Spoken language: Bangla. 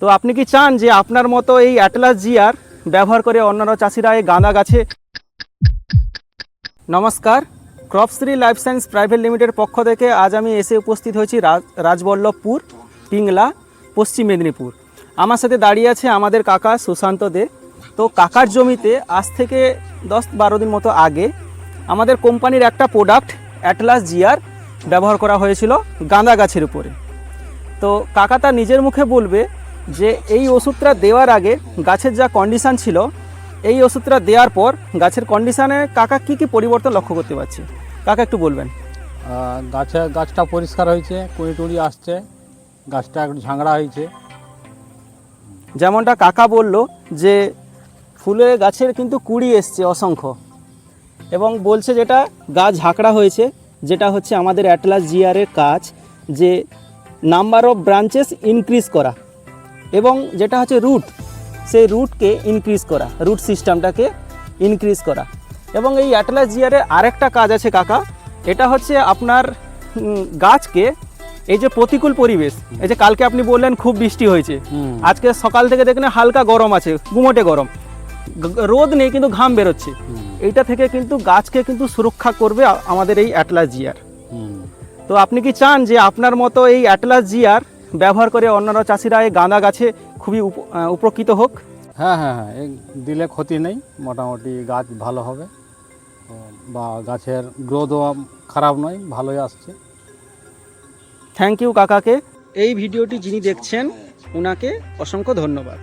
তো আপনি কি চান যে আপনার মতো এই অ্যাটলাস জিআর ব্যবহার করে অন্যান্য চাষিরা এই গাঁদা গাছে। নমস্কার, ক্রপশ্রী লাইফ সায়েন্স প্রাইভেট লিমিটেড পক্ষ থেকে আজ আমি এসে উপস্থিত হয়েছি রাজবল্লভপুর, পিংলা, পশ্চিম মেদিনীপুর। আমার সাথে দাঁড়িয়ে আছে আমাদের কাকা সুশান্ত দে। তো কাকার জমিতে আজ থেকে 10-12 দিন মতো আগে আমাদের কোম্পানির একটা প্রোডাক্ট অ্যাটলাস জিআর ব্যবহার করা হয়েছিল গাঁদা গাছের উপরে। তো কাকা তার নিজের মুখে বলবে যে এই ওষুধটা দেওয়ার আগে গাছের যা কন্ডিশান ছিল, এই ওষুধটা দেওয়ার পর গাছের কন্ডিশানে কাকা কি কি পরিবর্তন লক্ষ্য করতে পারছে, কাকা একটু বলবেন। গাছটা পরিষ্কার হয়েছে, কুঁড়ি টুড়ি আসছে, গাছটা একটু ঝাংড়া হয়েছে। যেমনটা কাকা বলল যে ফুলের গাছের কিন্তু কুড়ি এসছে অসংখ্য, এবং বলছে যেটা গাছ ঝাঁকড়া হয়েছে, যেটা হচ্ছে আমাদের অ্যাটলাস জিআরের কাজ, যে নাম্বার অফ ব্রাঞ্চেস ইনক্রিজ করা, এবং যেটা হচ্ছে রুট, সেই রুটকে ইনক্রিজ করা, রুট সিস্টেমটাকে ইনক্রিজ করা। এবং এই অ্যাটলাস জিআরের আরেকটা কাজ আছে কাকা, এটা হচ্ছে আপনার গাছকে এই যে প্রতিকূল পরিবেশ, এই যে কালকে আপনি বললেন খুব বৃষ্টি হয়েছে, আজকে সকাল থেকে দেখলেন হালকা গরম আছে, গুমোটে গরম, রোদ নেই কিন্তু ঘাম বেরোচ্ছে, এইটা থেকে কিন্তু গাছকে কিন্তু সুরক্ষা করবে আমাদের এই অ্যাটলাস জিআর। তো আপনি কি চান যে আপনার মতো এই অ্যাটলাস জিআর ব্যবহার করে অন্যান্য চাষিরা এই গাঁদা গাছে খুবই উপকৃত হোক? হ্যাঁ হ্যাঁ হ্যাঁ, এই দিলে ক্ষতি নেই, মোটামুটি গাছ ভালো হবে, বা গাছের গ্রোথও খারাপ নয়, ভালোই আসছে। থ্যাংক ইউ কাকাকে। এই ভিডিওটি যিনি দেখছেন ওনাকে অসংখ্য ধন্যবাদ।